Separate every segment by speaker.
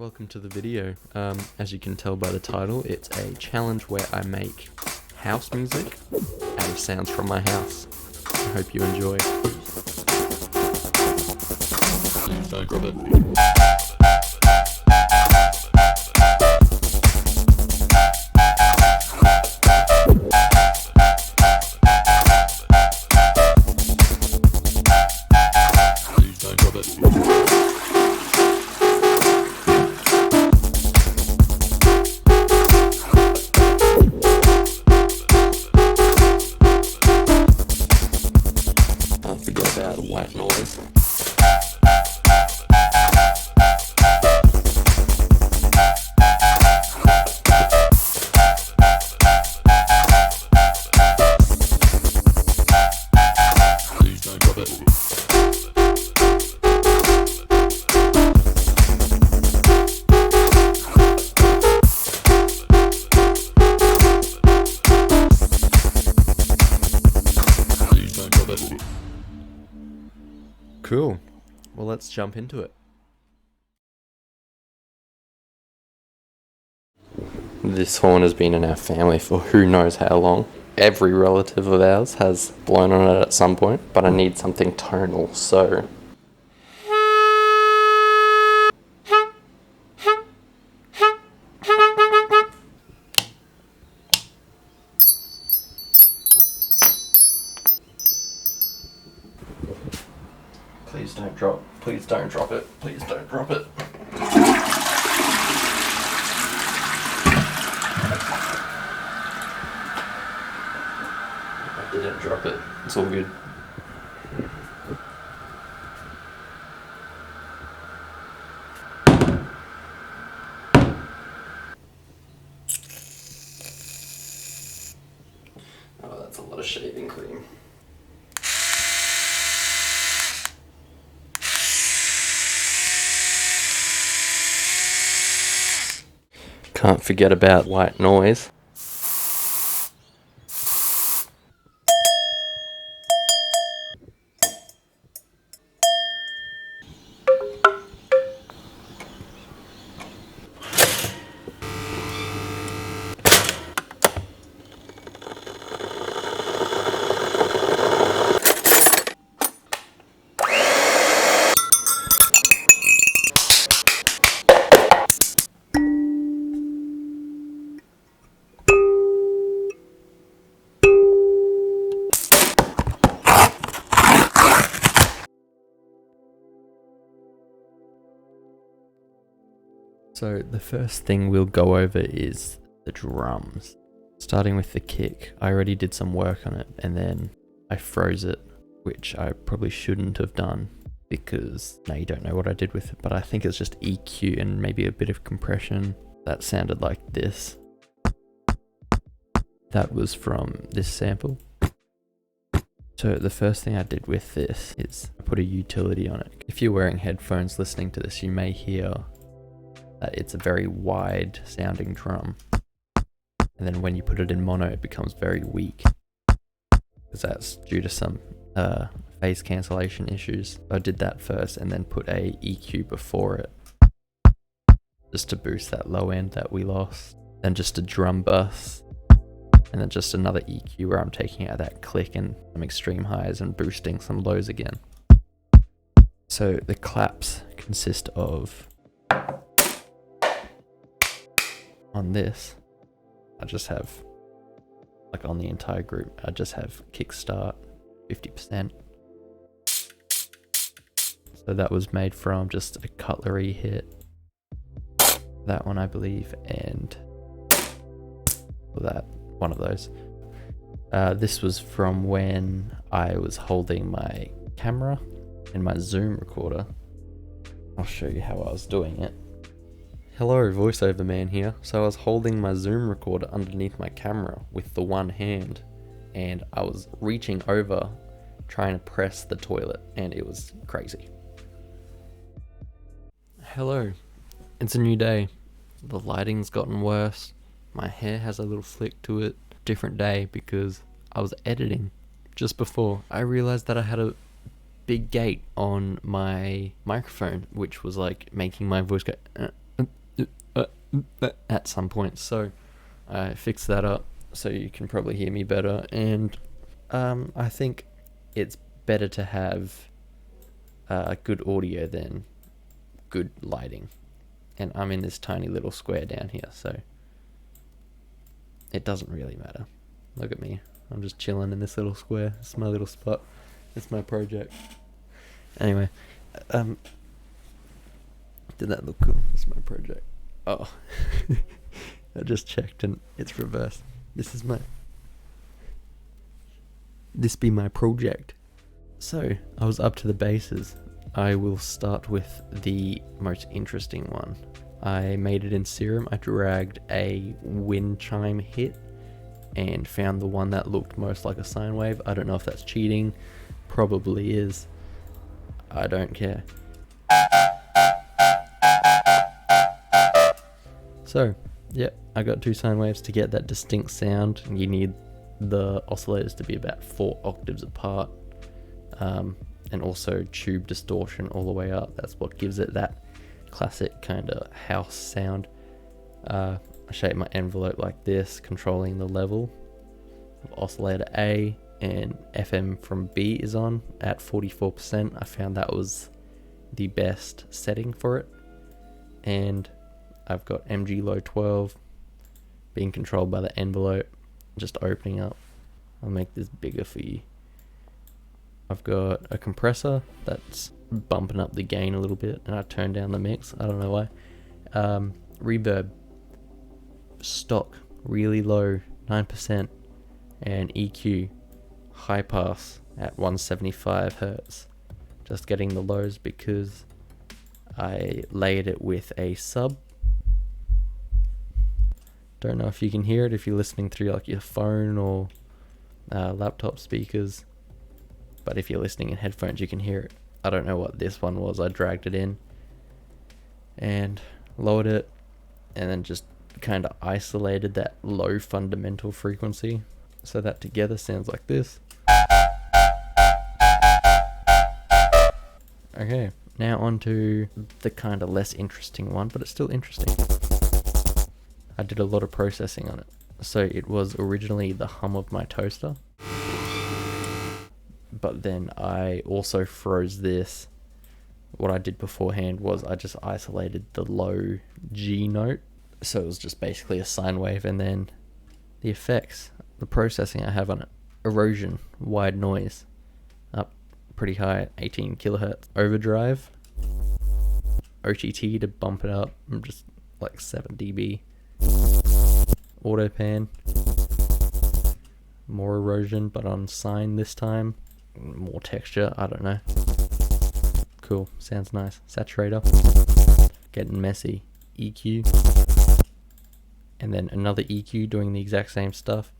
Speaker 1: Welcome to the video. As you can tell by the title, it's a challenge where I make house music out of sounds from my house. I hope you enjoy. Don't drop it. Forget about white noise. Please don't drop it. Please don't drop it. Cool. Well, let's jump into it. This horn has been in our family for who knows how long. Every relative of ours has blown on it at some point, but I need something tonal, so... Please don't drop it, please don't drop it. I didn't drop it, it's all good. Oh, that's a lot of shaving cream. Can't forget about white noise. So the first thing we'll go over is the drums. Starting with the kick, I already did some work on it and then I froze it, which I probably shouldn't have done because now you don't know what I did with it, but I think it's just EQ and maybe a bit of compression. That sounded like this. That was from this sample. So the first thing I did with this is I put a utility on it. If you're wearing headphones listening to this, you may hear that it's a very wide sounding drum, and then when you put it in mono it becomes very weak because that's due to some phase cancellation issues. I did that first and then put a EQ before it just to boost that low end that we lost, then just a drum bus, and then just another EQ where I'm taking out that click and some extreme highs and boosting some lows again. So the claps consist of, on this, I just have, like on the entire group, I just have kickstart 50%. So that was made from just a cutlery hit. That one I believe, and that, one of those. This was from when I was holding my camera in my Zoom recorder. I'll show you how I was doing it. Hello, voiceover man here. So I was holding my Zoom recorder underneath my camera with the one hand, and I was reaching over trying to press the toilet, and it was crazy. Hello, it's a new day. The lighting's gotten worse. My hair has a little flick to it. Different day because I was editing just before. I realized that I had a big gate on my microphone, which was like making my voice go at some point. So I fixed that up so you can probably hear me better. And I think it's better to have good audio than good lighting. And I'm in this tiny little square down here, so it doesn't really matter. Look at me. I'm just chilling in this little square. It's my little spot. It's my project. Anyway, did that look cool? It's my project. Oh, I just checked and it's reversed. This be my project. So, I was up to the basses. I will start with the most interesting one. I made it in Serum. I dragged a wind chime hit and found the one that looked most like a sine wave. I don't know if that's cheating. Probably is. I don't care. So, yeah, I got 2 sine waves. To get that distinct sound, you need the oscillators to be about 4 octaves apart. And also tube distortion all the way up. That's what gives it that classic kind of house sound. I shape my envelope like this, controlling the level of oscillator A, and FM from B is on at 44%. I found that was the best setting for it. And I've got MG low 12 being controlled by the envelope, just opening up. I'll make this bigger for you. I've got a compressor that's bumping up the gain a little bit, and I turned down the mix. I don't know why. Reverb, stock, really low, 9%, and EQ, high pass at 175 Hertz. Just getting the lows because I layered it with a sub. Don't know if you can hear it if you're listening through like your phone or laptop speakers. But if you're listening in headphones, you can hear it. I don't know what this one was. I dragged it in and lowered it, and then just kind of isolated that low fundamental frequency. So that together sounds like this. Okay, now on to the kind of less interesting one, but it's still interesting. I did a lot of processing on it. So it was originally the hum of my toaster. But then I also froze this. What I did beforehand was I just isolated the low G note. So it was just basically a sine wave, and then the effects, the processing I have on it. Erosion, wide noise, up pretty high at 18 kilohertz. Overdrive, OTT to bump it up, I'm just like 7 dB. Auto pan, more erosion but on sine this time. More texture, I don't know. Cool, sounds nice. Saturator, getting messy. EQ, and then another EQ doing the exact same stuff.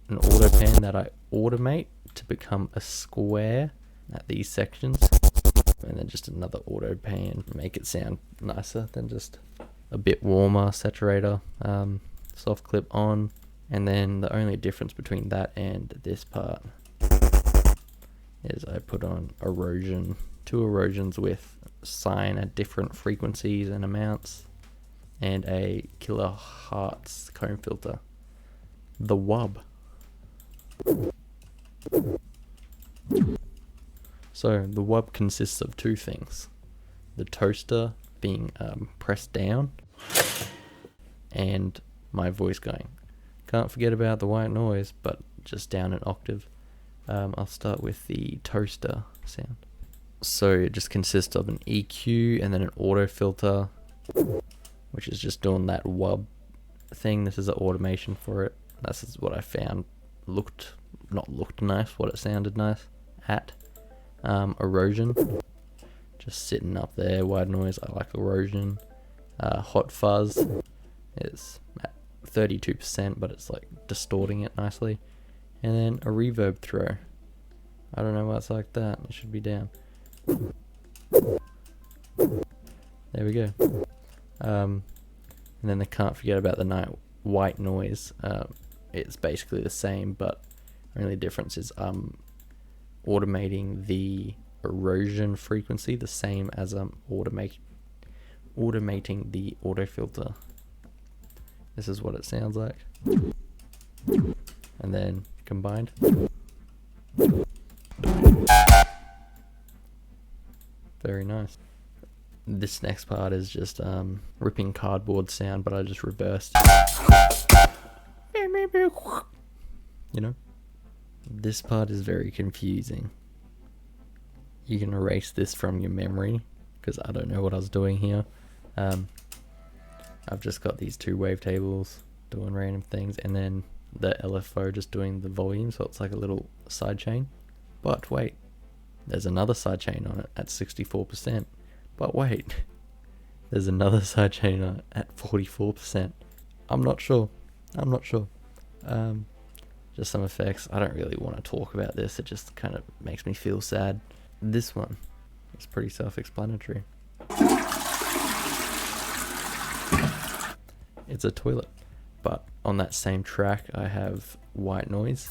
Speaker 1: An auto pan that I automate to become a square at these sections, and then just another auto pan, make it sound nicer than just a bit warmer. Saturator, soft clip on. And then the only difference between that and this part is I put on erosion, 2 erosions with sine at different frequencies and amounts, and a kilohertz comb filter. The wub. So the wub consists of 2 things. The toaster being pressed down, and my voice going. Can't forget about the white noise, but just down an octave. I'll start with the toaster sound. So it just consists of an EQ and then an auto filter, which is just doing that wub thing. This is an automation for it. This is what I found looked nice, what it sounded nice at. Erosion, just sitting up there. Wide noise, I like erosion. Hot fuzz is at 32%, but it's like distorting it nicely. And then a reverb throw. I don't know why it's like that. It should be down. There we go. And then I can't forget about the white noise. It's basically the same, but the only difference is automating the erosion frequency the same as I'm automating the auto filter. This is what it sounds like. And then combined. Very nice. This next part is just ripping cardboard sound, but I just reversed. You know? This part is very confusing. You can erase this from your memory, because I don't know what I was doing here. I've just got these two wavetables doing random things, and then the LFO just doing the volume, so it's like a little sidechain. But wait, there's another sidechain on it at 64%. But wait, there's another sidechain on it at 44%. I'm not sure. Just some effects. I don't really want to talk about this. It just kind of makes me feel sad. This one is pretty self-explanatory. It's a toilet. But on that same track, I have white noise.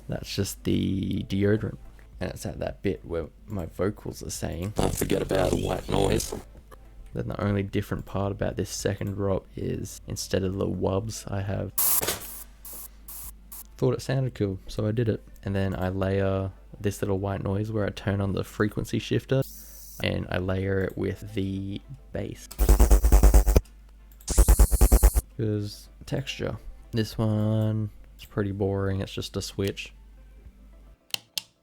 Speaker 1: That's just the deodorant. And it's at that bit where my vocals are saying, don't forget about white noise. Then the only different part about this second drop is, instead of the wubs, I have... Thought it sounded cool, so I did it. And then I layer this little white noise where I turn on the frequency shifter, and I layer it with the bass. Because texture. This one is pretty boring, it's just a switch.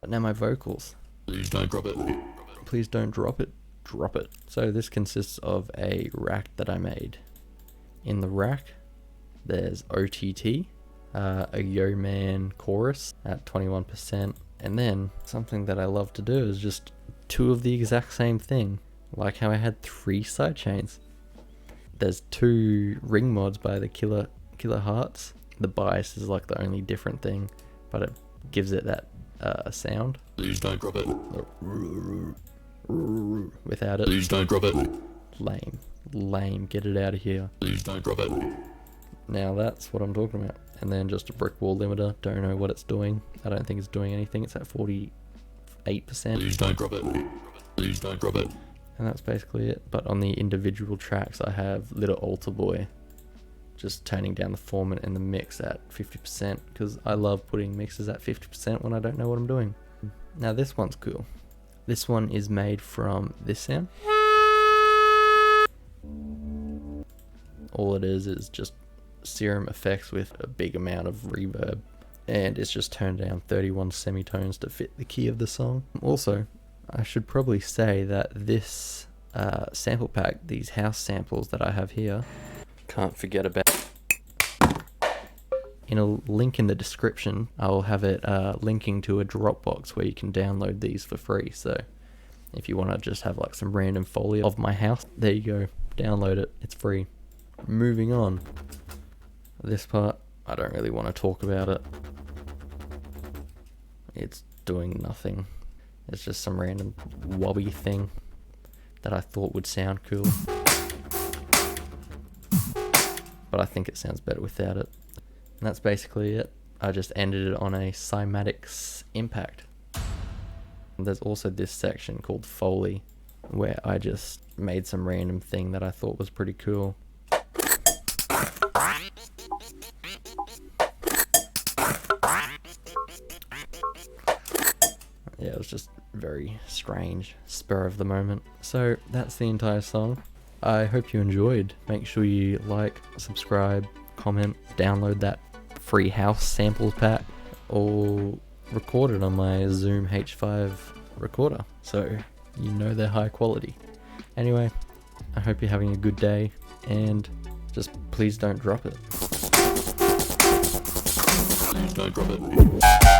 Speaker 1: But now my vocals. Please don't drop it. Please don't drop it. Drop it. So this consists of a rack that I made. In the rack, there's OTT, a Yo Man chorus at 21%, and then something that I love to do is just two of the exact same thing, like how I had 3 sidechains. There's 2 ring mods by the Killer Hearts. The bias is like the only different thing, but it gives it that sound. Please don't drop it. Without it. Please don't drop it. Lame. Get it out of here. Please don't drop it. Now that's what I'm talking about. And then just a brick wall limiter. Don't know what it's doing. I don't think it's doing anything. It's at 48%. Please don't drop it. Please don't drop it. And that's basically it. But on the individual tracks, I have Little Altar Boy just turning down the formant and the mix at 50%, because I love putting mixes at 50% when I don't know what I'm doing. Now this one's cool. This one is made from this sound. All it is just Serum effects with a big amount of reverb, and it's just turned down 31 semitones to fit the key of the song. Also, I should probably say that this sample pack, these house samples that I have here, can't forget about. In a link in the description, I'll have it linking to a Dropbox where you can download these for free. So if you want to just have like some random foley of my house, there you go, download it, it's free. Moving on. This part, I don't really want to talk about it. It's doing nothing. It's just some random wobby thing that I thought would sound cool. But I think it sounds better without it. And that's basically it. I just ended it on a Cymatics Impact. And there's also this section called Foley, where I just made some random thing that I thought was pretty cool. Yeah, it was just very strange, spur of the moment. So that's the entire song. I hope you enjoyed. Make sure you like, subscribe, comment, download that free house samples pack, or record it on my Zoom H5 recorder, so you know they're high quality. Anyway, I hope you're having a good day, and just please don't drop it. Please don't drop it.